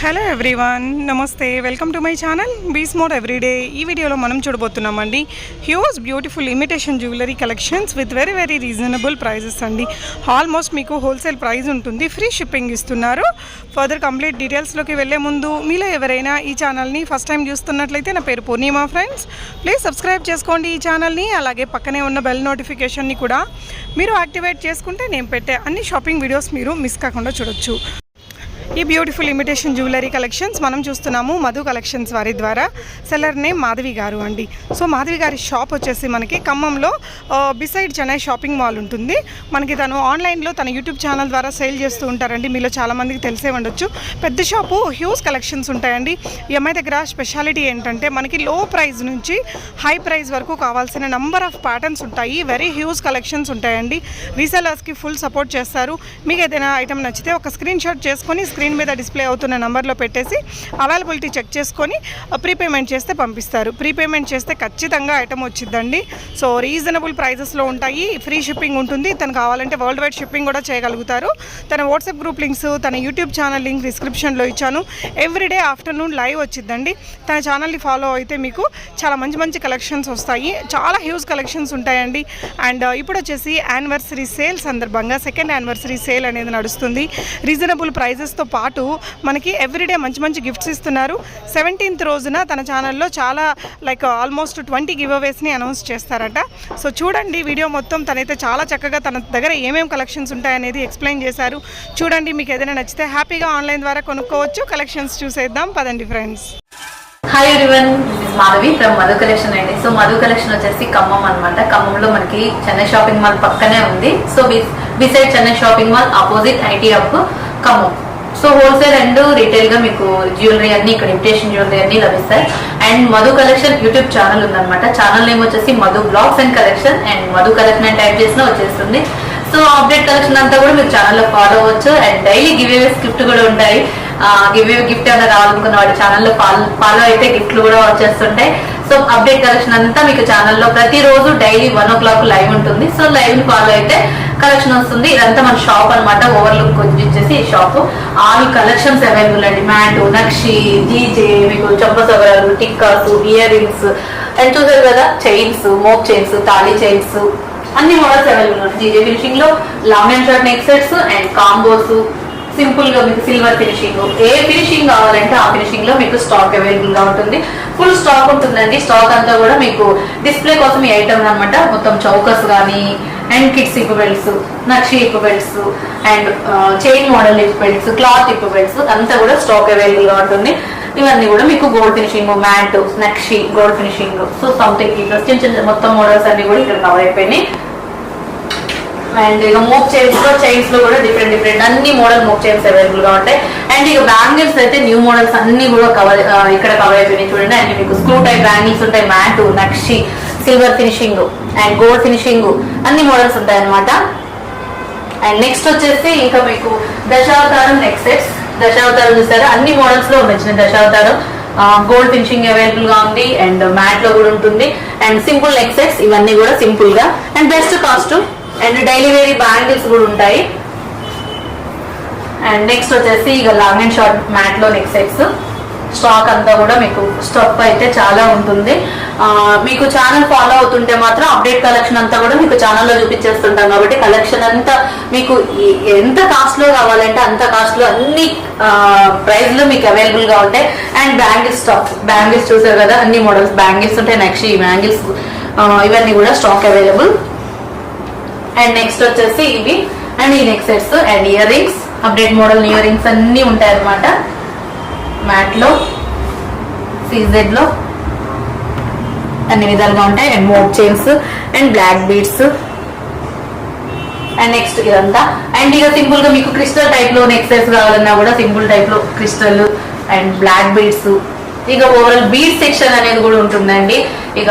Hello everyone, నమస్తే. Welcome to my channel be smart everyday. ఈ వీడియోలో మనం చూడబోతున్నామండి huge beautiful imitation jewellery collections with very reasonable prices అండి. ఆల్మోస్ట్ మీకు హోల్సేల్ ప్రైస్ ఉంటుంది, ఫ్రీ షిప్పింగ్ ఇస్తున్నారు. ఫర్దర్ కంప్లీట్ డీటెయిల్స్లోకి వెళ్ళే ముందు మీలో ఎవరైనా ఈ ఛానల్ని ఫస్ట్ టైం చూస్తున్నట్లయితే నా పేరు పూర్ణిమా ఫ్రెండ్స్. ప్లీజ్ సబ్స్క్రైబ్ చేసుకోండి ఈ ఛానల్ని. అలాగే పక్కనే ఉన్న బెల్ నోటిఫికేషన్ని కూడా మీరు యాక్టివేట్ చేసుకుంటే నేను పెట్టే అన్ని షాపింగ్ వీడియోస్ మీరు మిస్ కాకుండా చూడొచ్చు. ఈ బ్యూటిఫుల్ ఇమిటేషన్ జ్యువెలరీ కలెక్షన్స్ మనం చూస్తున్నాము మధు కలెక్షన్స్ వారి ద్వారా. సెల్లర్ నేమ్ మాధవి గారు అండి. సో మాధవి గారి షాప్ వచ్చేసి మనకి ఖమ్మంలో బిసైడ్ చెన్నై షాపింగ్ మాల్ ఉంటుంది. మనకి తను ఆన్లైన్లో తన యూట్యూబ్ ఛానల్ ద్వారా సేల్ చేస్తూ ఉంటారండి. మీలో చాలామందికి తెలిసే ఉండొచ్చు. పెద్ద షాపు, హ్యూజ్ కలెక్షన్స్ ఉంటాయండి. ఈ అమ్మాయి దగ్గర స్పెషాలిటీ ఏంటంటే మనకి లో ప్రైస్ నుంచి హై ప్రైస్ వరకు కావాల్సిన నంబర్ ఆఫ్ ప్యాటర్న్స్ ఉంటాయి. వెరీ హ్యూజ్ కలెక్షన్స్ ఉంటాయండి. రీసెలర్స్కి ఫుల్ సపోర్ట్ చేస్తారు. మీకు ఏదైనా ఐటమ్ నచ్చితే ఒక స్క్రీన్ షాట్ చేసుకొని స్క్రీన్ మీద డిస్ప్లే అవుతున్న నెంబర్లో పెట్టేసి అవైలబిలిటీ చెక్ చేసుకొని ప్రీపేమెంట్ చేస్తే పంపిస్తారు. ప్రీపేమెంట్ చేస్తే ఖచ్చితంగా ఐటమ్ వచ్చిందండి. సో రీజనబుల్ ప్రైజెస్లో ఉంటాయి, ఫ్రీ షిప్పింగ్ ఉంటుంది. తను కావాలంటే వరల్డ్ వైడ్ షిప్పింగ్ కూడా చేయగలుగుతారు. తన వాట్సాప్ గ్రూప్ లింక్స్, తన యూట్యూబ్ ఛానల్ లింక్ డిస్క్రిప్షన్లో ఇచ్చాను. ఎవ్రీడే ఆఫ్టర్నూన్ లైవ్ వచ్చిందండి. తన ఛానల్ని ఫాలో అయితే మీకు చాలా మంచి కలెక్షన్స్ వస్తాయి. చాలా హ్యూజ్ కలెక్షన్స్ ఉంటాయండి. అండ్ ఇప్పుడు వచ్చేసి యానివర్సరీ సేల్ సందర్భంగా సెకండ్ యానివర్సరీ సేల్ అనేది నడుస్తుంది. రీజనబుల్ ప్రైజెస్తో పాటు మనకి ఎవ్రీడే మంచి గిఫ్ట్స్ ఇస్తున్నారు. 17th రోజున తన ఛానల్లో చాలా ఆల్మోస్ట్ 20 గివ్ అవేస్ని అనౌన్స్ చేస్తారట. సో చూడండి వీడియో మొత్తం. తనైతే చాలా చక్కగా తన దగ్గర ఏమేమి కలెక్షన్స్ ఉంటాయనేది ఎక్స్ప్లెయిన్ చేశారు. చూడండి, మీకు ఏదైనా నచ్చితే హ్యాపీగా ఆన్లైన్ ద్వారా కొనుక్కోవచ్చు. కలెక్షన్స్ చూసేద్దాం పదండి friends. Hi everyone, Madhavi from Madhu collection అండి. సో మధు కలెక్షన్ వచ్చేసి ఖమ్మం అనమాట. ఖమ్మంలో మనకి చెన్నై షాపింగ్ మాల్ పక్కనే ఉంది. So beside Chennai shopping mall opposite IT hub Khammam. So wholesale and retail గా మీకు జ్యువెలరీ అన్ని ఇక్కడ ఇమిటేషన్ జ్యువెలరీ అన్ని లభిస్తాయి. And Madhu collection YouTube channel ఉందన్నమాట. ఛానల్ నేమ్ వచ్చేసి Madhu blogs and collection. And Madhu collection అని టైప్ చేసినా వచ్చేస్తుంది. సో అప్డేట్ కలెక్షన్ అంతా కూడా మీరు ఛానల్లో ఫాలో అవ్వచ్చు. And daily give away gift కూడా ఉంటాయి. గిఫ్ట్ ఏమైనా రావాలనుకున్న వాడి ఛానల్లో ఫాలో అయితే గిఫ్ట్లు కూడా వచ్చేస్తుంటాయి. సో అప్డేట్ కలెక్షన్ అంతా మీకు ఛానల్లో ప్రతిరోజు డైలీ 1 o'clock లైవ్ ఉంటుంది. సో లైవ్ ని ఫాలో అయితే కలెక్షన్ వస్తుంది. ఇదంతా మన షాప్ అనమాట. ఓవర్లుక్ వచ్చేసి ఈ షాప్ ఆల్ కలెక్షన్స్ అవైలబుల్ అండి. మ్యాట్, నక్షి, డీజే, మీకు చంపసవరాలు, టిక్కాస్, ఇయర్ రింగ్స్ అండ్ చూసారు కదా chains, mock chains, thali chains అన్ని మోడల్స్ అవైలబుల్ ఉన్నాయి. డీజే ఫినిషింగ్ లో long and short neck sets and combos, simple గా మీకు సిల్వర్ ఫినిషింగ్, ఏ ఫినిషింగ్ కావాలంటే ఆ ఫినిషింగ్ లో మీకు స్టాక్ అవైలబుల్ గా ఉంటుంది. ఫుల్ స్టాక్ ఉంటుందండి. స్టాక్ అంతా కూడా మీకు డిస్ప్లే కోసం ఈ ఐటమ్ అనమాట. మొత్తం చౌకస్ కానీ అండ్ కిడ్స్ ఇప్ బెల్ట్స్, నక్షి ఇప్ బెల్ట్స్ అండ్ చైన్ మోడల్ ఇప్ బెల్ట్స్, క్లాత్ ఇప్ బెల్ట్స్ అంతా కూడా స్టాక్ అవైలబుల్ గా ఉంటుంది. ఇవన్నీ కూడా మీకు గోల్డ్ ఫినిషింగ్, మ్యాట్, నక్షి, గోల్డ్ ఫినిషింగ్, సో సంథింగ్ చిన్న మొత్తం మోడల్స్ అన్ని కూడా ఇక్కడ కవర్ అయిపోయినాయి. అండ్ ఇక మోక్ చైన్స్ లో కూడా డిఫరెంట్ అన్ని మోడల్ మోక్ చైన్స్ అవైలబుల్ గా ఉంటాయి. అండ్ ఇక బ్యాంగిల్స్ అయితే న్యూ మోడల్స్ అన్ని కూడా ఇక్కడ కవర్ అయిపోయినాయి. చూడండి, అండ్ మీకు స్క్రూ టైప్ బ్యాంగిల్స్ ఉంటాయి. మ్యాట్, నక్షి, silver finishing and gold finishing అన్ని మోడల్స్ ఉంటాయి అనమాట. అండ్ నెక్స్ట్ వచ్చేసి ఇంకా మీకు దశావతారం నెక్ సెట్స్. దశావతారం చూసారా, అన్ని మోడల్స్ లో ఉన్నాయి. దశావతారం గోల్డ్ ఫినిషింగ్ అవైలబుల్ గా ఉంది. అండ్ మ్యాట్ లో కూడా ఉంటుంది. అండ్ సింపుల్ నెక్ సెట్స్ ఇవన్నీ కూడా సింపుల్ గా and best cost. And daily vary bangles కూడా ఉంటాయి. అండ్ నెక్స్ట్ వచ్చేసి ఇక లాంగ్ అండ్ షార్ట్ మ్యాట్ లో నెక్ సెట్స్. స్టాక్ అంతా కూడా మీకు స్టాక్ అయితే చాలా ఉంటుంది. మీకు ఛానల్ ఫాలో అవుతుంటే మాత్రం అప్డేట్ కలెక్షన్ అంతా కూడా మీకు ఛానల్లో చూపించేస్తుంటాం. కాబట్టి కలెక్షన్ అంతా మీకు ఎంత కాస్ట్ లో కావాలంటే అంత కాస్ట్ లో అన్ని ప్రైస్ లో మీకు అవైలబుల్ గా ఉంటాయి. అండ్ బ్యాంగిల్స్ స్టాక్, బ్యాంగిల్స్ చూసారు కదా, అన్ని మోడల్స్ బ్యాంగిల్స్ ఉంటాయి. నెక్స్ట్ ఈ బ్యాంగిల్స్ ఇవన్నీ కూడా స్టాక్ అవైలబుల్. అండ్ నెక్స్ట్ వచ్చేసి ఇవి అండ్ ఈ neck sets and ear rings, update model ear rings అన్ని ఉంటాయి అనమాట. మ్యాట్ లో, సీజెడ్ లో అన్ని విధాలుగా ఉంటాయి. And mock chains and black beads and next ఇదంతా. అండ్ ఇక సింపుల్ గా మీకు క్రిస్టల్ టైప్ లో నెక్ సెట్స్ కావాలన్నా కూడా సింపుల్ టైప్ లో క్రిస్టల్ అండ్ బ్లాక్ బీడ్స్. ఇక ఓవరాల్ బీడ్ సెక్షన్ అనేది కూడా ఉంటుందండి. ఇక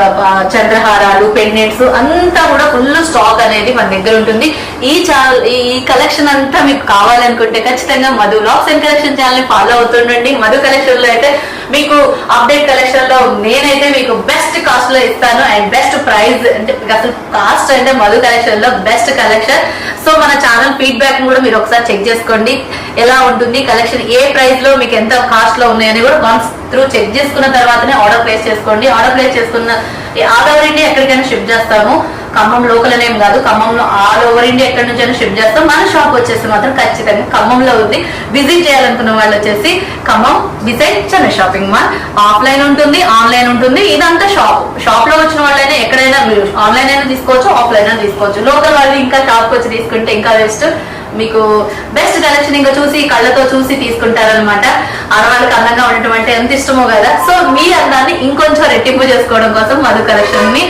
చంద్రహారాలు, పెండెంట్స్ అంతా కూడా ఫుల్ స్టాక్ అనేది మన దగ్గర ఉంటుంది. ఈ కలెక్షన్ అంతా మీకు కావాలనుకుంటే ఖచ్చితంగా Madhu blogs and collection channel follow అవుతుండండి. మధు కలెక్షన్ లో అయితే మీకు అప్డేట్ కలెక్షన్ లో నేనైతే మీకు బెస్ట్ కాస్ట్ లో ఇస్తాను అండ్ బెస్ట్ ప్రైస్ అంటే అసలు కాస్ట్ అంటే మధు కలెక్షన్ లో బెస్ట్ కలెక్షన్. సో మన ఛానల్ ఫీడ్బ్యాక్ కూడా మీరు ఒకసారి చెక్ చేసుకోండి, ఎలా ఉంటుంది కలెక్షన్, ఏ ప్రైస్ లో మీకు ఎంత కాస్ట్ లో ఉన్నాయని కూడా వన్స్ త్రూ చెక్ చేసుకున్న తర్వాతనే ఆర్డర్ ప్లేస్ చేసుకోండి. ఆర్డర్ ప్లేస్ చేసుకున్న ఆల్ ఓవర్ ఇండియా ఎక్కడికైనా షిప్ చేస్తాము, ఖమ్మం లోకల్ అనేం కాదు, ఖమ్మంలో ఆల్ ఓవర్ ఇండియా ఎక్కడి నుంచైనా షిప్ చేస్తాం. మన షాప్ వచ్చేసి మాత్రం ఖచ్చితంగా ఖమ్మంలో ఉంది. విజిట్ చేయాలనుకున్న వాళ్ళు వచ్చేసి Khammam beside Chennai shopping mall. Offline ఉంటుంది, ఆన్లైన్ ఉంటుంది, ఇదంతా షాప్ లో వచ్చిన వాళ్ళైనా ఎక్కడైనా మీరు ఆన్లైన్ అయినా తీసుకోవచ్చు, ఆఫ్లైన్ అయినా తీసుకోవచ్చు. లోకల్ వాళ్ళు ఇంకా షాప్ వచ్చి తీసుకుంటే ఇంకా బెస్ట్, మీకు బెస్ట్ కలెక్షన్ ఇంకా చూసి కళ్ళతో చూసి తీసుకుంటారనమాట. ఆడవాళ్ళకి అందంగా ఉండటం అంటే ఎంత ఇష్టమో కదా. సో మీ అందాన్ని ఇంకొంచెం రెట్టింపు చేసుకోవడం కోసం మధు కలెక్షన్ ని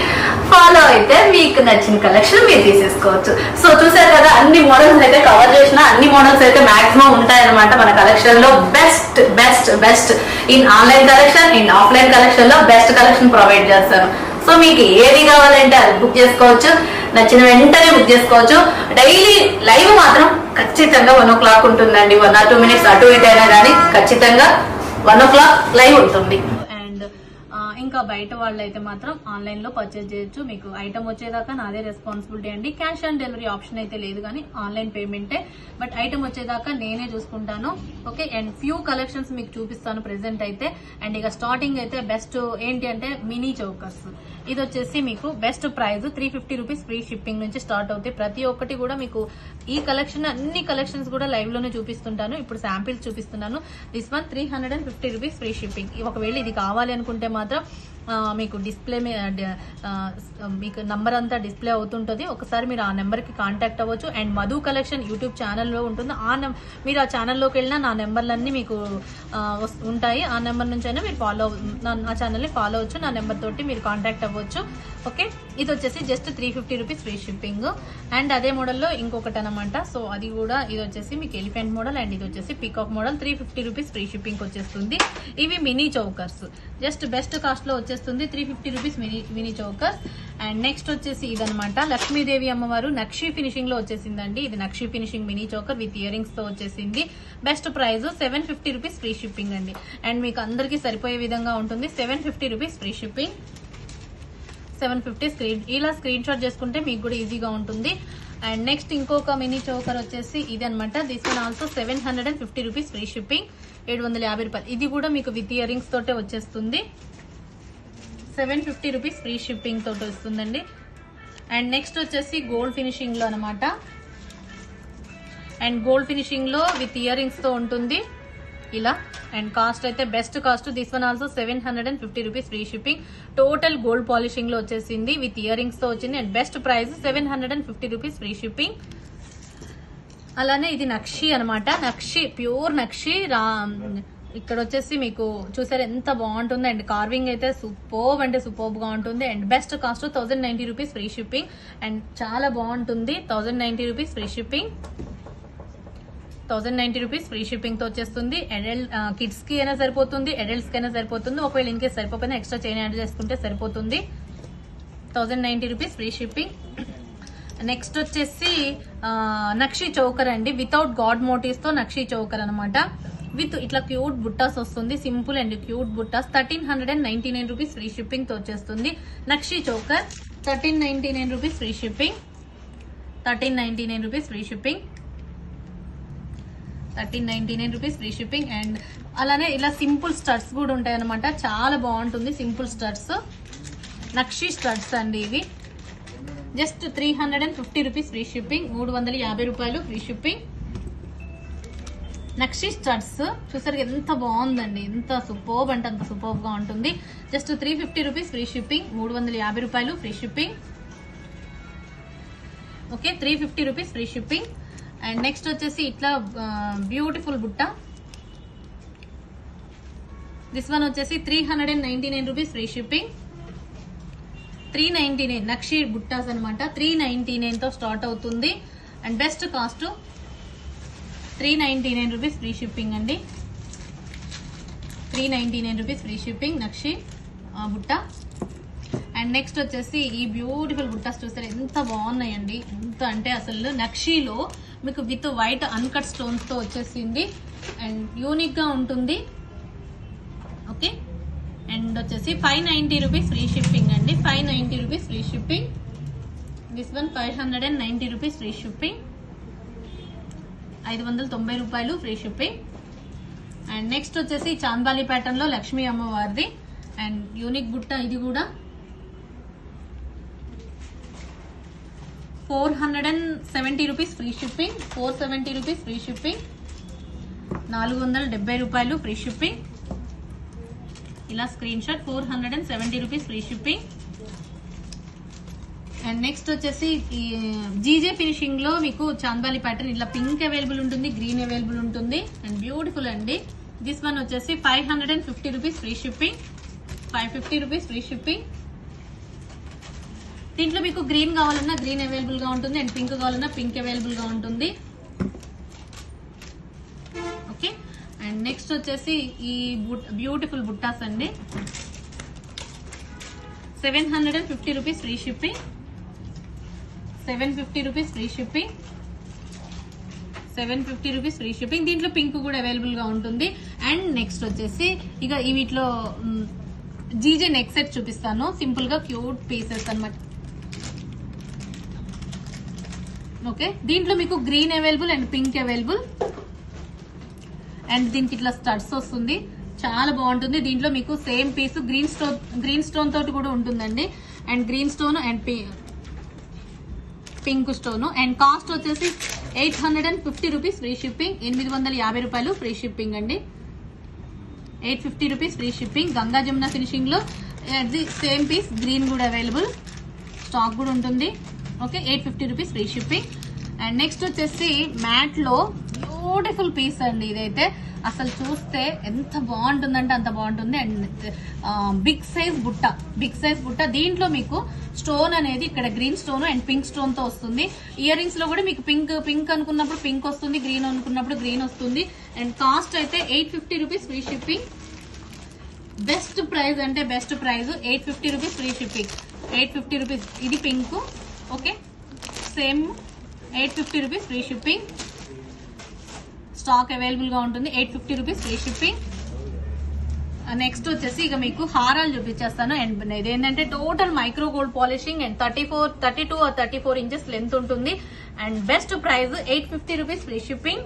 ఫాలో అయితే మీకు నచ్చిన కలెక్షన్ మీరు తీసేసుకోవచ్చు. సో చూసారు కదా, అన్ని మోడల్స్ అయితే కవర్ చేసిన, అన్ని మోడల్స్ అయితే మాక్సిమం ఉంటాయన్నమాట మన కలెక్షన్ లో. Best best best in online collection, in offline collection లో బెస్ట్ కలెక్షన్ ప్రొవైడ్ చేస్తాను. సో మీకు ఏది కావాలంటే అది బుక్ చేసుకోవచ్చు, నచ్చిన వెంటనే బుక్ చేసుకోవచ్చు. డైలీ లైవ్ మాత్రం ఖచ్చితంగా 1 o'clock ఉంటుందండి. 1 or 2 minutes అటు ఇటు అయినా కానీ ఖచ్చితంగా 1 o'clock లైవ్ ఉంటుంది. అండ్ ఇంకా బయట వాళ్ళు అయితే మాత్రం ఆన్లైన్ లో పర్చేజ్ చేయొచ్చు. మీకు ఐటమ్ వచ్చేదాకా నాదే రెస్పాన్సిబిలిటీ అండి. క్యాష్ ఆన్ డెలివరీ ఆప్షన్ అయితే లేదు, కానీ ఆన్లైన్ పేమెంటే. బట్ ఐటమ్ వచ్చేదాకా నేనే చూసుకుంటాను. ఓకే, అండ్ ఫ్యూ కలెక్షన్స్ మీకు చూపిస్తాను ప్రెసెంట్ అయితే. అండ్ ఇక స్టార్టింగ్ అయితే బెస్ట్ ఏంటి అంటే మినీ చౌకర్స్. ఇది వచ్చేసి మీకు best price 350 rupees free shipping నుంచి స్టార్ట్ అవుతాయి. ప్రతి ఒక్కటి కూడా మీకు ఈ కలెక్షన్ అన్ని కలెక్షన్స్ కూడా లైవ్ లోనే చూపిస్తుంటాను. ఇప్పుడు శాంపిల్స్ చూపిస్తున్నాను. This one 350 rupees free shipping. ఒకవేళ ఇది కావాలి అనుకుంటే మాత్రం మీకు డిస్ప్లే మీకు నంబర్ అంతా డిస్ప్లే అవుతుంటుంది. ఒకసారి మీరు ఆ నెంబర్కి కాంటాక్ట్ అవ్వచ్చు. అండ్ మధు కలెక్షన్ యూట్యూబ్ ఛానల్లో ఉంటుంది. మీరు ఆ ఛానల్లోకి వెళ్ళినా నా నెంబర్లన్నీ మీకు ఉంటాయి. ఆ నెంబర్ నుంచి అయినా మీరు ఆ ఛానల్ని ఫాలో అవ్వచ్చు. నా నెంబర్ తోటి మీరు కాంటాక్ట్ అవ్వచ్చు. ఓకే, ఇది వచ్చేసి just 350 rupees free shipping. And అదే మోడల్లో ఇంకొకటి అనమాట. సో అది కూడా ఇది వచ్చేసి మీకు ఎలిఫెంట్ మోడల్, అండ్ ఇది వచ్చేసి peacock model. 350 rupees free shipping వచ్చేస్తుంది. ఇవి mini chokers, just best cost లో వచ్చేస్తుంది 350 rupees mini chokers. And next వచ్చేసి ఇదనమాట, లక్ష్మీదేవి అమ్మవారు నక్షి ఫినిషింగ్ లో వచ్చేసిందండి. ఇది నక్షి finishing mini choker with earrings తో వచ్చేసింది. Best price 750 rupees free shipping అండి. అండ్ మీకు అందరికి సరిపోయే విధంగా ఉంటుంది. 750 రూపీస్ ఫ్రీ షిప్పింగ్. 750 ఇలా స్క్రీన్ షాట్ చేసుకుంటే మీకు కూడా ఈజీగా ఉంటుంది. అండ్ నెక్స్ట్ ఇంకొక మినీ చౌకర్ వచ్చేసి ఇది అనమాట. This one also 750 rupees free shipping, 750 రూపాయలు. ఇది కూడా మీకు విత్ ఇయర్ రింగ్స్ తోటే వచ్చేస్తుంది. 750 రూపీస్ ఫ్రీ షిప్పింగ్ తోటి వస్తుందండి. అండ్ నెక్స్ట్ వచ్చేసి గోల్డ్ ఫినిషింగ్ లో అనమాట. అండ్ గోల్డ్ ఫినిషింగ్ లో విత్ ఇయర్ రింగ్స్ తో ఉంటుంది ఇలా. అండ్ కాస్ట్ అయితే best cost. This one also 750 rupees free shipping. Total gold polishing లో వచ్చేసింది, విత్ ఇయర్ రింగ్స్ తో వచ్చింది. And best price 750 rupees free shipping. అలానే ఇది నక్షి అనమాట. నక్షి ప్యూర్ నక్షి. ఇక్కడ వచ్చేసి మీకు చూసారు ఎంత బాగుంటుంది. అండ్ కార్వింగ్ అయితే సూపర్బ్ అంటే సూపర్బ్ గా ఉంటుంది. And best cost 1090 rupees free shipping. And చాలా బాగుంటుంది. 1090 rupees free shipping. 1090 rupees free shipping తో వచ్చేస్తుంది. కిడ్స్ కి అయినా సరిపోతుంది, అడల్ట్స్ కి అయినా సరిపోతుంది. ఒకవేళ ఇంకే సరిపోయినా ఎక్స్ట్రా చైన్ యాడ్ చేసుకుంటే సరిపోతుంది. 1090 రూపీస్ ఫ్రీ షిప్పింగ్. నెక్స్ట్ వచ్చేసి నక్షి చౌకర్ అండి. వితౌట్ గాడ్ మోటివ్స్ తో నక్షి చౌకర్ అనమాట. విత్ ఇట్లా క్యూట్ బుట్టాస్ వస్తుంది. సింపుల్ అండ్ క్యూట్ బుట్టాస్. 1399 రూపీస్ ఫ్రీ షిప్పింగ్ తో వచ్చేస్తుంది. నక్షి choker 1399 rupees free shipping. 1399 rupees free shipping. 1399 rupees free shipping. And అలానే ఇలా సింపుల్ స్టడ్స్ కూడా ఉంటాయి అనమాట. చాలా బాగుంటుంది సింపుల్ స్టడ్స్. నక్షి స్టడ్స్ అండి ఇవి. Just 350 rupees free shipping. 350 రూపాయలు ఫ్రీ షిప్పింగ్. నక్షి స్టడ్స్ చూసారు ఎంత బాగుందండి, ఎంత సూపర్బ్ అంటే అంత సూపర్బ్ గా ఉంటుంది. Just 350 rupees free shipping. 350 రూపాయలు free shipping. Okay, 350 rupees free shipping. And next వచ్చేసి ఇట్లా బ్యూటిఫుల్ బుట్ట. దిస్ వన్ వచ్చేసి 399 రూపీస్ ఫ్రీ షిప్పింగ్. 399 నక్షి బుట్టాస్ అనమాట. 399 తో స్టార్ట్ అవుతుంది. And best cost 399 rupees free shipping అండి. 399 రూపీస్ ఫ్రీ షిప్పింగ్ నక్షి బుట్ట. అండ్ నెక్స్ట్ వచ్చేసి ఈ బ్యూటిఫుల్ బుట్టాస్ చూస్తారు ఎంత బాగున్నాయండి. ఎంత అంటే అసలు నక్షిలో మీకు విత్ వైట్ అన్కట్ స్టోన్స్ తో వచ్చేసింది. అండ్ యూనిక్ గా ఉంటుంది. ఓకే. అండ్ వచ్చేసి 590 రూపీస్ ఫ్రీ షిప్పింగ్ అండి. 590 rupees free shipping. This one 590 rupees free shipping. 590 రూపాయలు ఫ్రీ షిప్పింగ్. అండ్ నెక్స్ట్ వచ్చేసి చాందాలి ప్యాటర్న్ లో లక్ష్మీ అమ్మవారిది అండ్ యూనిక్ బుట్ట. ఇది కూడా 470 rupees free shipping. 470 rupees free shipping. 470 రూపాయలు ఫ్రీ షిప్పింగ్. ఇలా screen shot. 470 rupees free shipping. And next వచ్చేసి జీజే ఫినిషింగ్ లో మీకు చాందాలి ప్యాటర్న్ ఇట్లా పింక్ అవైలబుల్ ఉంటుంది, గ్రీన్ అవైలబుల్ ఉంటుంది అండ్ బ్యూటిఫుల్ అండి. దిస్ వన్ వచ్చేసి 550 rupees free shipping. 550 rupees free shipping. దీంట్లో మీకు గ్రీన్ కావాలన్నా గ్రీన్ అవైలబుల్ గా ఉంటుంది అండ్ పింక్ కావాలన్నా పింక్ అవైలబుల్ గా ఉంటుంది. ఓకే. అండ్ నెక్స్ట్ వచ్చేసి ఈ బ్యూటిఫుల్ బుట్టాస్ అండి. 750 rupees free shipping. 750 rupees free shipping. 750 rupees free shipping. దీంట్లో పింక్ కూడా అవైలబుల్ గా ఉంటుంది. అండ్ నెక్స్ట్ వచ్చేసి ఇక వీటిలో జీజే నెక్ సెట్ చూపిస్తాను. సింపుల్ గా క్యూట్ పీసెస్ అన్నమాట. ఓకే. దీంట్లో మీకు green available and pink available and దీనికి ఇట్లా స్టడ్స్ వస్తుంది. చాలా బాగుంటుంది. దీంట్లో మీకు సేమ్ పీస్ గ్రీన్ స్టోన్ తోటి కూడా ఉంటుందండి. And green stone and pink stone. And cost వచ్చేసి 850 రూపీస్ ఫ్రీ షిప్పింగ్. 850 రూపాయలు ఫ్రీ షిప్పింగ్ అండి. 850 rupees free shipping. Ganga Jamuna finishing లో సేమ్ పీస్ గ్రీన్ కూడా అవైలబుల్, స్టాక్ కూడా ఉంటుంది. Okay. 850 rupees free shipping. And next వచ్చేసి మ్యాట్ లో బ్యూటిఫుల్ పీస్ అండి. ఇదైతే అసలు చూస్తే ఎంత బాగుంటుందంటే అంత బాగుంటుంది. అండ్ బిగ్ సైజ్ బుట్ట. దీంట్లో మీకు స్టోన్ అనేది ఇక్కడ green stone and pink stone తో వస్తుంది. ఇయర్ రింగ్స్ లో కూడా మీకు పింక్ అనుకున్నప్పుడు పింక్ వస్తుంది, గ్రీన్ అనుకున్నప్పుడు గ్రీన్ వస్తుంది. అండ్ కాస్ట్ అయితే 850 rupees free shipping. Best price అంటే best price. 850 rupees free shipping. 850 rupees. ఇది pink. Okay. Same 850 rupees free shipping. Stock available గా ఉంటుంది. 850 రూపీస్ ఫ్రీ షిప్పింగ్. నెక్స్ట్ వచ్చేసి ఇక మీకు హారాలు చూపించేస్తాను. అండ్ ఇదేంటంటే total micro gold polishing and 32 or 34 inches length ఉంటుంది. And best price 850 rupees free shipping.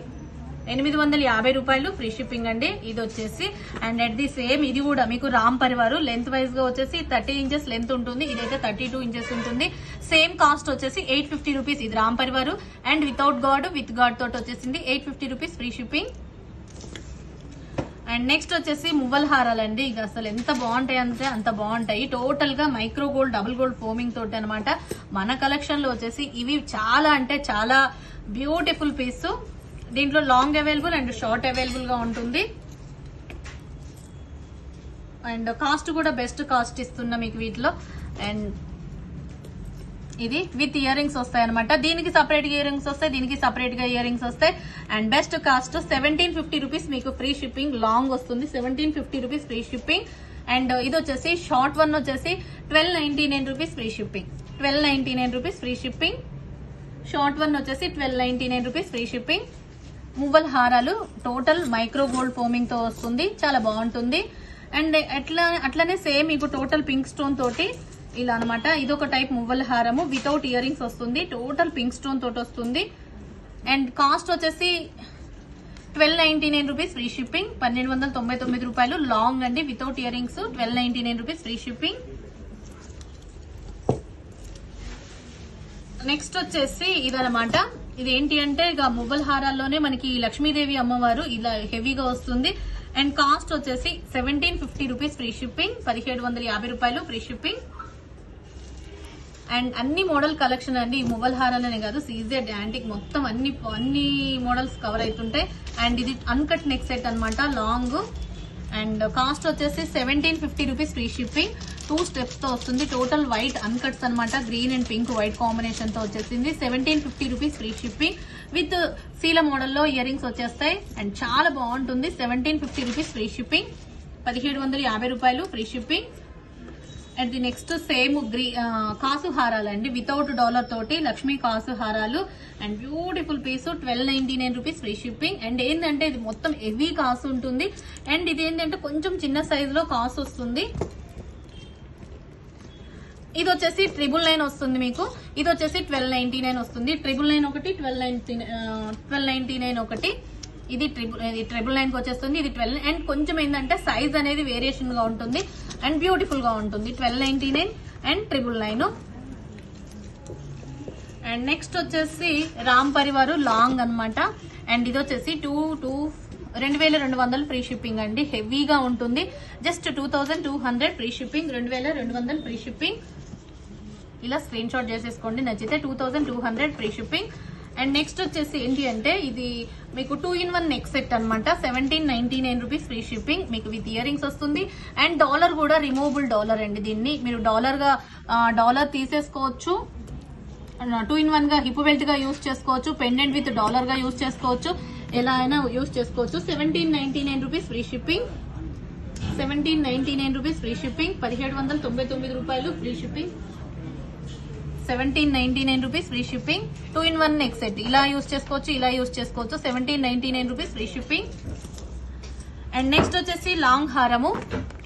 850 రూపాయలు ఫ్రీ షిప్పింగ్ అండి. ఇది వచ్చేసి అండ్ అట్ ది సేమ్ ఇది కూడా మీకు రామ్ పరివారు లెంత్ వైజ్ గా వచ్చేసి 30 ఇంచెస్ లెంత్ ఉంటుంది. ఇదైతే 32 ఇంచెస్ ఉంటుంది. సేమ్ కాస్ట్ వచ్చేసి 850 రూపీస్. ఇది రామ్ పరివారు and without god with god తోటి వచ్చేసింది. 850 rupees free shipping. And next వచ్చేసి మువ్వల్ హారాలండి. ఇక అసలు ఎంత బాగుంటాయి అంటే అంత బాగుంటాయి. టోటల్ గా micro gold double gold foaming తోటి అనమాట. మన కలెక్షన్ లో వచ్చేసి ఇవి చాలా అంటే చాలా బ్యూటిఫుల్ పీస్. దీంట్లో long available and short available గా ఉంటుంది. అండ్ కాస్ట్ కూడా బెస్ట్ కాస్ట్ ఇస్తున్నా మీకు వీటిలో. అండ్ ఇది విత్ ఇయర్ రింగ్స్ వస్తాయి అనమాట. దీనికి సపరేట్ గా ఇయర్ రింగ్స్ వస్తాయి, దీనికి సపరేట్ గా ఇయర్ రింగ్స్ వస్తాయి. అండ్ బెస్ట్ కాస్ట్ 1750 రూపీస్ మీకు ఫ్రీ షిప్పింగ్. లాంగ్ వస్తుంది 1750 రూపీస్ ఫ్రీ షిప్పింగ్. అండ్ ఇది వచ్చేసి షార్ట్ వన్ వచ్చేసి 1299 rupees free shipping. 1299 rupees free shipping. Short one వచ్చేసి 1299 రూపీస్ ఫ్రీ షిప్పింగ్. మువ్వల్ హారాలు టోటల్ మైక్రో గోల్డ్ ఫోమింగ్ తో వస్తుంది. చాలా బాగుంటుంది. అండ్ అట్లానే సేమ్ మీకు టోటల్ పింక్ స్టోన్ తోటి ఇలా అనమాట. ఇదొక టైప్ మువ్వల్ హారము వితౌట్ ఇయర్ రింగ్స్ వస్తుంది. టోటల్ పింక్ స్టోన్ తోటి వస్తుంది. అండ్ కాస్ట్ వచ్చేసి 1299 రూపీస్ ఫ్రీ షిప్పింగ్. 1299 రూపాయలు. లాంగ్ అండి without ear rings. 1299 rupees free shipping. Next వచ్చేసి ఇదనమాట. ఇదేంటి అంటే ఇక మువ్వల్ హారాల్లోనే మనకి లక్ష్మీదేవి అమ్మవారు ఇలా హెవీగా వస్తుంది. అండ్ కాస్ట్ వచ్చేసి 1750 రూపీస్ ఫ్రీ షిప్పింగ్. 1750 రూపాయలు ఫ్రీ షిప్పింగ్. అండ్ అన్ని మోడల్ కలెక్షన్ అండి. ఈ మువ్వల్ హారాలనే కాదు, సీజెడ్ యాంటిక్ మొత్తం అన్ని మోడల్స్ కవర్ అవుతుంటాయి. అండ్ ఇది అన్కట్ నెక్ సెట్ అనమాట, లాంగ్. అండ్ కాస్ట్ వచ్చేసి 1750 రూపీస్ ఫ్రీ షిప్పింగ్. 2 స్టెప్స్ తో వస్తుంది. టోటల్ వైట్ అన్కట్స్ అనమాట. Green and pink white combination తో వచ్చేసింది. 1750 రూపీస్ ఫ్రీ షిప్పింగ్ విత్ సీల మోడల్లో ఇయర్ రింగ్స్ వచ్చేస్తాయి. అండ్ చాలా బాగుంటుంది. 1750 రూపీస్ ఫ్రీ షిప్పింగ్. 1750 రూపాయలు free shipping. And the next same కాసు హారాలండి, వితౌట్ డాలర్ తోటి లక్ష్మీ కాసు హారాలు and beautiful piece 1299 rupees free shipping. And ఏంటంటే ఇది మొత్తం హెవీ కాసు ఉంటుంది అండ్ ఇది ఏంటంటే కొంచెం చిన్న సైజ్ లో కాసు వస్తుంది. ఇది వచ్చేసి 999 వస్తుంది మీకు, ఇది వచ్చేసి 1299 వస్తుంది. 999 ఒకటి, 1299 ఒకటి, ఇది 999 కి వచ్చేస్తుంది. ఇది 12 అండ్ కొంచెం ఏంటంటే సైజ్ అనేది వేరియేషన్ గా ఉంటుంది అండ్ బ్యూటిఫుల్ గా ఉంటుంది. 1299 అండ్ 999. అండ్ నెక్స్ట్ వచ్చేసి రామ్ పరివారు లాంగ్ అన్నమాట. అండ్ ఇది వచ్చేసి 2200 ఫ్రీ షిప్పింగ్ అండి, హెవీగా ఉంటుంది. Just 2200 free shipping, 2200 free shipping. ఇలా స్క్రీన్ షాట్ చేసేసుకోండి, నచ్చితే 2200 ఫ్రీ షిప్పింగ్. అండ్ నెక్స్ట్ వచ్చేసి ఏంటి అంటే ఇది మీకు 2-in-1 నెక్ సెట్ అనమాట. 1799 రూపీస్ ఫ్రీ షిప్పింగ్, మీకు విత్ ఇయర్ రింగ్స్ వస్తుంది. అండ్ డాలర్ కూడా రిమూవబుల్ డాలర్ అండి, దీన్ని మీరు డాలర్ తీసేసుకోవచ్చు. 2-in-1 గా హిప్ బెల్ట్ గా యూజ్ చేసుకోవచ్చు, పెండెంట్ విత్ డాలర్ గా యూజ్ చేసుకోవచ్చు, ఎలా అయినా యూజ్ చేసుకోవచ్చు. 1799 rupees free shipping, 1799 rupees free shipping, 1799 రూపాయలు free shipping, 1799 rupees free shipping. 2-in-1 neck set ఇలా యూజ్ చేసుకోవచ్చు, ఇలా యూజ్ చేసుకోవచ్చు. 1799 rupees free shipping. And next వచ్చేసి లాంగ్ హారము,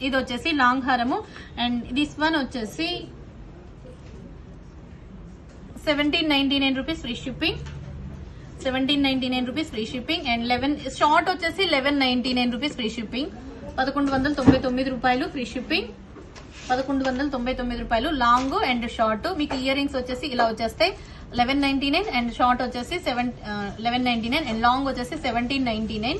ఇది వచ్చేసి లాంగ్ హారము అండ్ దిస్ వన్ వచ్చేసి 1799 rupees free shipping, 1799 rupees free shipping. And 11 short వచ్చేసి 1199 రూపీస్ ఫ్రీ షిప్పింగ్, 1199 రూపాయలు ఫ్రీ షిప్పింగ్, 1199 రూపాయలు. లాంగ్ అండ్ షార్ట్ మీకు ఇయర్ రింగ్స్ వచ్చేసి ఇలా వచ్చేస్తాయి 1199 అండ్ షార్ట్ వచ్చేసి 1199 అండ్ లాంగ్ వచ్చేసి 1799.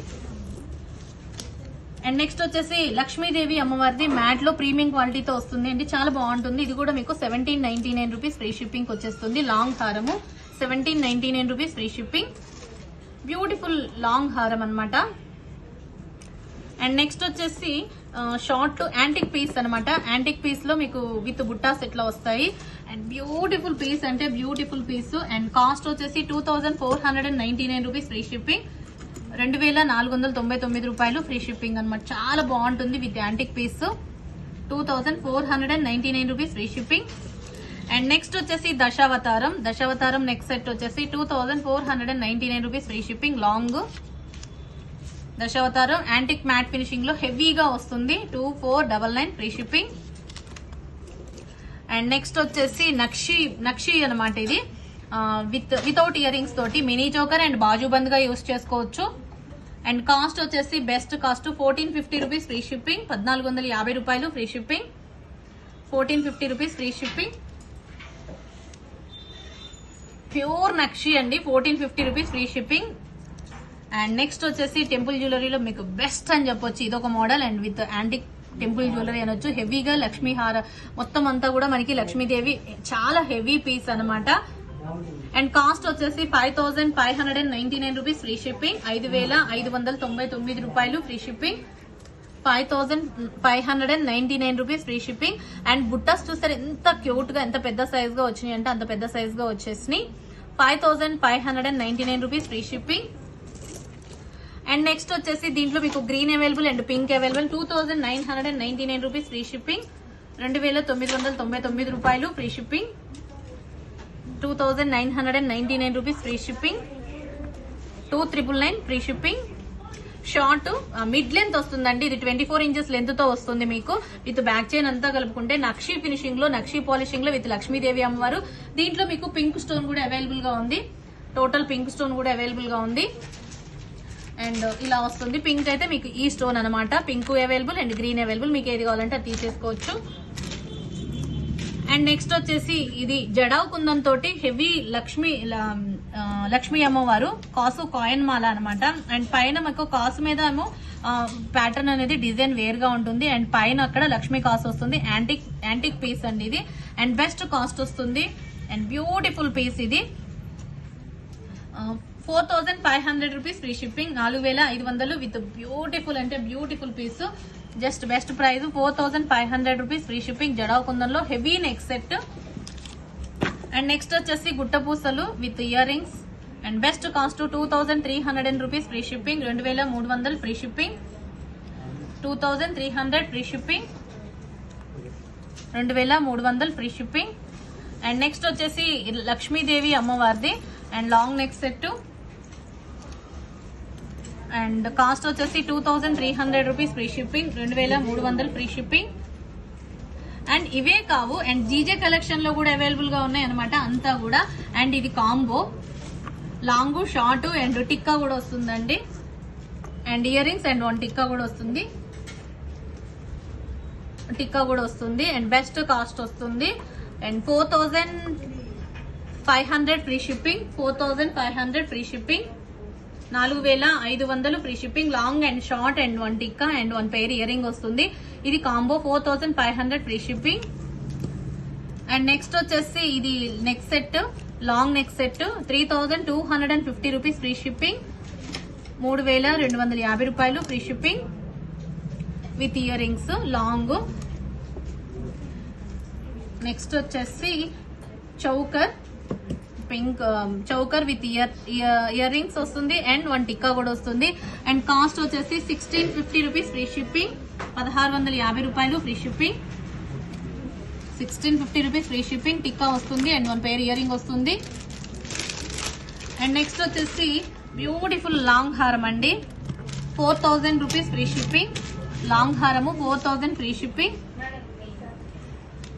అండ్ నెక్స్ట్ వచ్చేసి లక్ష్మీదేవి అమ్మవారిది మ్యాట్ లో ప్రీమియం క్వాలిటీతో వస్తుంది అండి, చాలా బాగుంటుంది. ఇది కూడా మీకు 1799 రూపీస్ ఫ్రీ షిప్పింగ్ వచ్చేస్తుంది. లాంగ్ హారము 1799 rupees free shipping, beautiful long హారం అన్నమాట. అండ్ నెక్స్ట్ వచ్చేసి షార్ట్ యాంటిక్ పీస్ అనమాట. యాంటిక్ పీస్ లో మీకు విత్ బుట్టా సెట్ లో వస్తాయి అండ్ బ్యూటిఫుల్ పీస్ అంటే బ్యూటిఫుల్ పీస్. అండ్ కాస్ట్ వచ్చేసి 2499 రూపీస్ ఫ్రీ షిప్పింగ్, 2499 రూపాయలు ఫ్రీ షిప్పింగ్ అనమాట. చాలా బాగుంటుంది with antique piece, 2499 rupees free shipping. And next వచ్చేసి దశావతారం నెక్ సెట్ వచ్చేసి 2499 rupees free shipping. Long Dashavataram antique matte finishing లో హెవీగా వస్తుంది, 2499 ఫ్రీ షిప్పింగ్. అండ్ నెక్స్ట్ వచ్చేసి నక్షి అనమాట. ఇది వితౌట్ ఇయర్ రింగ్స్ తోటి మినీ చోకర్ అండ్ బాజుబంద్ గా యూజ్ చేసుకోవచ్చు. అండ్ కాస్ట్ వచ్చేసి best cost 1450 rupees free shipping, 1450 రూపాయలు free shipping, 1450 rupees free shipping. Pure నక్షి అండి, 1450 rupees free shipping. And next వచ్చేసి టెంపుల్ జ్యువెలరీలో మీకు బెస్ట్ అని చెప్పొచ్చు, ఇదొక model and with antique temple jewellery అనొచ్చు. హెవీగా లక్ష్మీ హార మొత్తం అంతా కూడా మనకి లక్ష్మీదేవి చాలా హెవీ పీస్ అనమాట. అండ్ కాస్ట్ వచ్చేసి 5599 రూపీస్ ఫ్రీ షిప్పింగ్, 5599 రూపాయలు free shipping, 5599 rupees free shipping. And బుట్టాస్ చూసారు ఎంత క్యూట్ గా ఎంత పెద్ద సైజ్ గా వచ్చినాయి అంటే అంత పెద్ద సైజ్ గా వచ్చేసినాయి. 5599 rupees free shipping. And next వచ్చేసి దీంట్లో మీకు green available and pink available, 2999 rupees free shipping, 2999 రూపాయలు free shipping, 2999 rupees free shipping, 2999 free shipping. Short mid length వస్తుందండి, ఇది 24 ఇంచెస్ లెంత్ తో వస్తుంది మీకు విత్ బ్యాక్ చైన్ అంతా కలుపుకుంటే. నక్షి ఫినిషింగ్ లో నక్షి పాలిషింగ్ లో విత్ లక్ష్మీదేవి అమ్మవారు. దీంట్లో మీకు పింక్ స్టోన్ కూడా అవైలబుల్ గా ఉంది, టోటల్ పింక్ స్టోన్ కూడా అవైలబుల్ గా ఉంది. అండ్ ఇలా వస్తుంది, పింక్ అయితే మీకు ఈ స్టోన్ అనమాట, pink available and green available, మీకు ఏది కావాలంటే అది తీసేసుకోవచ్చు. అండ్ నెక్స్ట్ వచ్చేసి ఇది జడావ్ కుందన్ తోటి హెవీ లక్ష్మీ అమ్మవారు కాసు కాయిన్ మాల అనమాట. అండ్ పైన మీకు కాసు మీద ఏమో ప్యాటర్న్ అనేది డిజైన్ వేర్ గా ఉంటుంది అండ్ పైన అక్కడ లక్ష్మీ కాసు వస్తుంది. యాంటిక్ పీస్ అండి ఇది అండ్ బెస్ట్ కాస్ట్ వస్తుంది అండ్ బ్యూటిఫుల్ పీస్. ఇది 4500 rupees free shipping, 4500 with beautiful అంటే beautiful piece. Just best price 4500 rupees free shipping. జడావ్ కుందన్లో heavy neck set. And next వచ్చేసి గుట్టపూసలు with earrings and best cost 2300 rupees free shipping, 2300 free shipping, 2300 free shipping. 2300 free shipping. And next వచ్చేసి లక్ష్మీదేవి అమ్మవారిది and long neck set and cost వచ్చేసి 2300 rupees free shipping, 2300 free shipping. And ఇవే కావు and GJ collection లో కూడా available గా ఉన్నాయి అనమాట అంతా కూడా. అండ్ ఇది combo long short and tikka కూడా వస్తుందండి. And ear rings and 1 tikka కూడా వస్తుంది, అండ్ బెస్ట్ కాస్ట్ వస్తుంది. And 4500 free shipping, 4500 free shipping, 4500 free shipping. Long and short and 1 tikka and 1 pair earring వస్తుంది. ఇది combo 4500 free shipping. And next వచ్చేసి ఇది neck set, long neck set 3250 rupees free shipping, 3250 రూపాయలు free shipping with ear rings long. Next వచ్చేసి choker pink choker with ear rings వస్తుంది and 1 tikka కూడా వస్తుంది. And cost వచ్చేసి 1650 రూపీస్ ఫ్రీ షిప్పింగ్, 1650 రూపాయలు free shipping, 1650 rupees free shipping. Tikka వస్తుంది and 1 pair earring వస్తుంది. And next వచ్చేసి బ్యూటిఫుల్ లాంగ్ హారం అండి, 4000 రూపీస్ ఫ్రీ షిప్పింగ్. లాంగ్ హారము 4000 free shipping,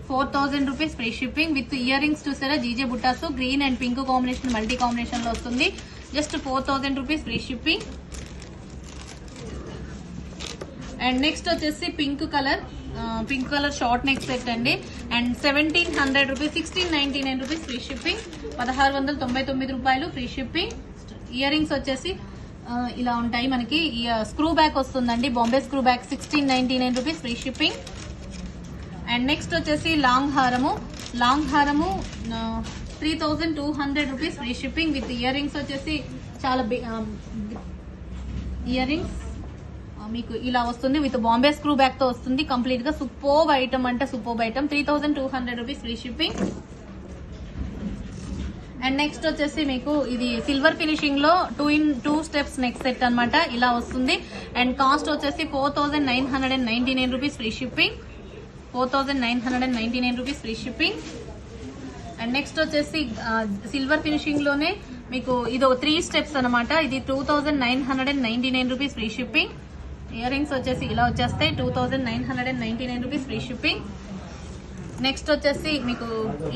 4000 rupees free shipping with earrings. చూసారా జీజే బుట్టాస్ green and pink combination multi combination లో వస్తుంది. Just 4000 rupees free shipping. And next వచ్చేసి pink colour short neck set అండి and 1700 rupees, 1699 rupees free shipping, 1699 రూపాయలు free shipping. Ear rings వచ్చేసి ఇలా ఉంటాయి మనకి. స్క్రూ బ్యాక్ వస్తుందండి, Bombay screw back, 1699 rupees free shipping. And next వచ్చేసి లాంగ్ హారము 3200 rupees free shipping with earrings వచ్చేసి చాలా ఇయర్ రింగ్స్ మీకు ఇలా వస్తుంది విత్ బాంబే స్క్రూ బ్యాక్ తో వస్తుంది. కంప్లీట్ గా సూపర్బ్ ఐటమ్ అంటే superb item, 3200 rupees free shipping. And next వచ్చేసి మీకు ఇది సిల్వర్ ఫినిషింగ్ లో 2 స్టెప్స్ నెక్ సెట్ అన్నమాట, ఇలా వస్తుంది. అండ్ కాస్ట్ వచ్చేసి 4999 rupees free shipping, 4999 rupees free shipping. And next వచ్చేసి సిల్వర్ ఫినిషింగ్ లోనే మీకు ఇది 3 స్టెప్స్ అనమాట. ఇది 2999 rupees free shipping. Ear rings వచ్చేసి ఇలా వచ్చేస్తాయి, 2999 రూపీస్ ఫ్రీ షిప్పింగ్. నెక్స్ట్ వచ్చేసి మీకు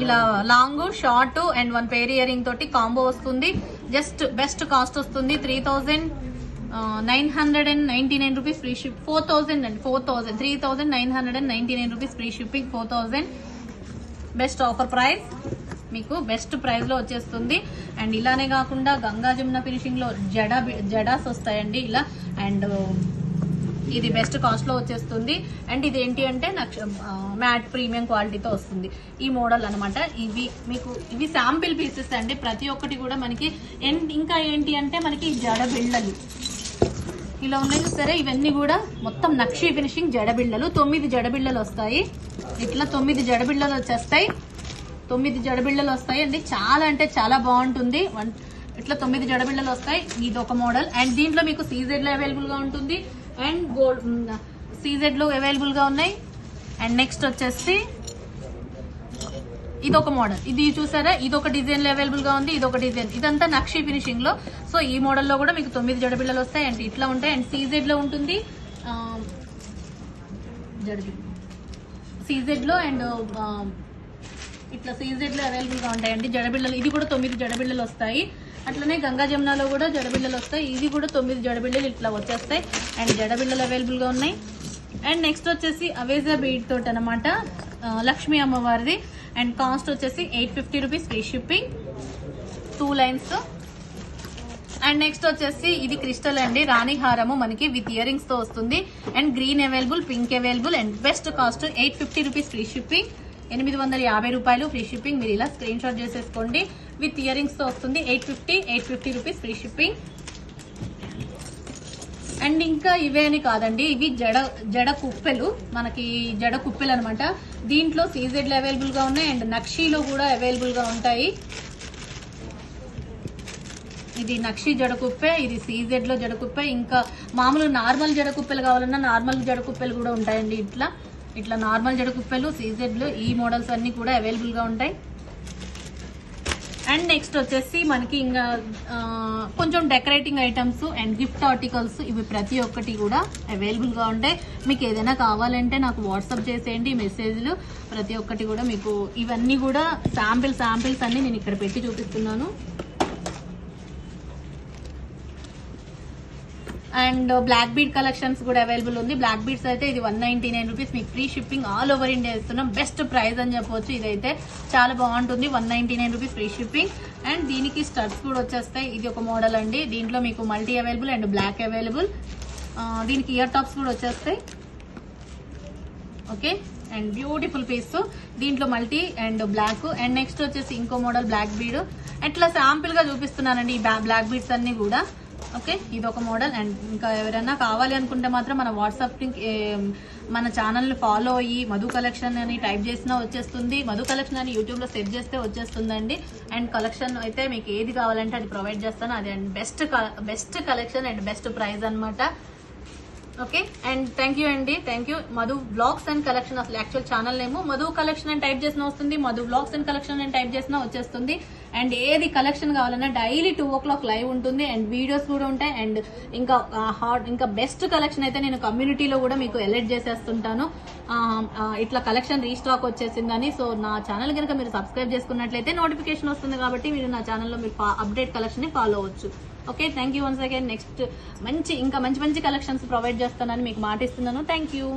ఇలా long short and 1 pair ear ring తోటి కాంబో వస్తుంది. జస్ట్ బెస్ట్ కాస్ట్ వస్తుంది 3999 రూపీస్ ఫ్రీ షిప్, 4000 అండి, 3999 rupees free shipping, 4000 best offer price, మీకు బెస్ట్ ప్రైస్ లో వచ్చేస్తుంది. అండ్ ఇలానే కాకుండా గంగా జమున ఫినిషింగ్ లో జడాస్ వస్తాయండి ఇలా. అండ్ ఇది బెస్ట్ కాస్ట్ లో వచ్చేస్తుంది. అండ్ ఇది ఏంటి అంటే మ్యాట్ ప్రీమియం క్వాలిటీతో వస్తుంది ఈ మోడల్ అనమాట. ఇవి శాంపిల్ పీసెస్ అండి, ప్రతి ఒక్కటి కూడా మనకి. ఇంకా ఏంటి అంటే మనకి జడ బిళ్ళలు ఇలా ఉన్నాయి సరే, ఇవన్నీ కూడా మొత్తం నక్షి ఫినిషింగ్ జడబిళ్ళలు. 9 జడబిళ్ళలు వస్తాయి, ఇట్లా 9 జడబిళ్ళలు వచ్చేస్తాయి, 9 జడబిళ్ళలు వస్తాయి అండి. చాలా అంటే చాలా బాగుంటుంది. ఇట్లా 9 జడబిళ్ళలు వస్తాయి. ఇది ఒక మోడల్. అండ్ దీంట్లో మీకు సీజెడ్ లో అవైలబుల్ గా ఉంటుంది అండ్ గోల్డ్ సీజెడ్ లో అవైలబుల్ గా ఉన్నాయి. అండ్ నెక్స్ట్ వచ్చేసి ఇది ఒక మోడల్, ఇది చూసారా, ఇది ఒక డిజైన్ లో అవైలబుల్ గా ఉంది, ఇది ఒక డిజైన్. ఇదంతా నక్షి ఫినిషింగ్ లో. సో ఈ మోడల్ లో కూడా మీకు 9 జడబిళ్ళలు వస్తాయి అండ్ ఇట్లా ఉంటాయి. అండ్ సీజెడ్ లో ఉంటుంది, సీజెడ్ లో అండ్ ఇట్లా సీజెడ్ లో అవైలబుల్ గా ఉంటాయండి జడబిళ్ళలు. ఇది కూడా 9 జడబిళ్ళలు వస్తాయి. అట్లనే గంగా జమునాలో కూడా జడబిళ్ళలు వస్తాయి. ఇది కూడా 9 జడబిళ్ళలు ఇట్లా వచ్చేస్తాయి అండ్ జడబిళ్ళలు అవైలబుల్ గా ఉన్నాయి. అండ్ నెక్స్ట్ వచ్చేసి అవేజా బీడ్ తోటి అనమాట, లక్ష్మీ అమ్మవారిది. అండ్ కాస్ట్ వచ్చేసి 850 rupees free shipping, 2 lines. And next వచ్చేసి ఇది క్రిస్టల్ అండి, రాణి హారము మనకి విత్ ఇయర్ రింగ్స్ తో వస్తుంది. And green available, pink available. And best cost 850 rupees free shipping, 850 రూపాయలు ఫ్రీ షిప్పింగ్. మీరు ఇలా స్క్రీన్ షాట్ చేసేసుకోండి. విత్ ఇయర్ రింగ్స్ తో వస్తుంది, 850 రూపీస్ ఫ్రీ షిప్పింగ్. అండ్ ఇంకా ఇవే అని కాదండి, ఇవి జడ కుప్పెలు, మనకి జడ కుప్పెలు అనమాట. దీంట్లో సీజెడ్ లో అవైలబుల్ గా ఉన్నాయి అండ్ నక్షీలో కూడా అవైలబుల్ గా ఉంటాయి. ఇది నక్షి జడకుప్పే, ఇది సీజెడ్ లో జడకుప్పే. ఇంకా మామూలు నార్మల్ జడకుప్పెలు కావాలన్నా నార్మల్ జడకుప్పెలు కూడా ఉంటాయండి ఇట్లా. ఇట్లా నార్మల్ జడకుప్పలు, సీజెడ్లు, ఈ మోడల్స్ అన్ని కూడా అవైలబుల్ గా ఉంటాయి. అండ్ నెక్స్ట్ వచ్చేసి మనకి ఇంకా కొంచెం decorating items and gift articles, ఇవి ప్రతి ఒక్కటి కూడా అవైలబుల్ గా ఉంటాయి. మీకు ఏదైనా కావాలంటే నాకు వాట్సాప్ చేసేయండి మెసేజ్లు, ప్రతి ఒక్కటి కూడా మీకు ఇవన్నీ కూడా శాంపిల్స్ అన్ని నేను ఇక్కడ పెట్టి చూపిస్తున్నాను. అండ్ బ్లాక్ బీడ్ కలెక్షన్స్ కూడా అవైలబుల్ ఉంది. బ్లాక్ బీడ్స్ అయితే ఇది 199 రూపీస్, మీకు free shipping all over India ఇస్తున్నాం. బెస్ట్ ప్రైస్ అని చెప్పొచ్చు. ఇదైతే చాలా బాగుంటుంది, 199 రూపీస్ ఫ్రీ షిప్పింగ్. అండ్ దీనికి స్టడ్స్ కూడా వచ్చేస్తాయి. ఇది ఒక మోడల్ అండి, దీంట్లో మీకు multi available and black available. దీనికి ఇయర్ టాప్స్ కూడా వచ్చేస్తాయి. ఓకే, అండ్ బ్యూటిఫుల్ పీస్, దీంట్లో multi and black. And next వచ్చేసి ఇంకో మోడల్ బ్లాక్ బీడ్. అట్లా శాంపుల్ గా చూపిస్తున్నానండి ఈ బ్లాక్ బీడ్స్ అన్ని కూడా. ఓకే, ఇది ఒక మోడల్. అండ్ ఇంకా ఎవరైనా కావాలి అనుకుంటే మాత్రం మన వాట్సాప్ లింక్, మన ఛానల్ని ఫాలో అయ్యి మధు కలెక్షన్ అని టైప్ చేసినా వచ్చేస్తుంది. మధు కలెక్షన్ అని యూట్యూబ్లో సెర్చ్ చేస్తే వచ్చేస్తుందండి. అండ్ కలెక్షన్ అయితే మీకు ఏది కావాలంటే అది ప్రొవైడ్ చేస్తాను. అది and best collection and best price అనమాట. ఓకే, అండ్ థ్యాంక్ యూ అండి, thank you. Madhu blogs and collection, అసలు యాక్చువల్ ఛానల్ నేమో మధు కలెక్షన్ అని టైప్ చేసినా వస్తుంది, మధు బ్లాగ్స్ అండ్ కలెక్షన్ అని టైప్ చేసినా వచ్చేస్తుంది. అండ్ ఏది కలెక్షన్ కావాలన్నా డైలీ 2 o'clock లైవ్ ఉంటుంది అండ్ వీడియోస్ కూడా ఉంటాయి. అండ్ ఇంకా బెస్ట్ కలెక్షన్ అయితే నేను కమ్యూనిటీలో కూడా మీకు ఎలర్ట్ చేసేస్తుంటాను. ఇట్లా కలెక్షన్ రీస్టాక్ వచ్చేసిందని. సో నా ఛానల్ కనుక మీరు సబ్స్క్రైబ్ చేసుకున్నట్లయితే నోటిఫికేషన్ వస్తుంది, కాబట్టి మీరు నా ఛానల్లో మీరు అప్డేట్ కలెక్షన్ ని ఫాలో అవ్వచ్చు. Okay, thank you once again. Next ఇంకా మంచి కలెక్షన్స్ ప్రొవైడ్ చేస్తానని మీకు మాట ఇస్తున్నాను. Thank you.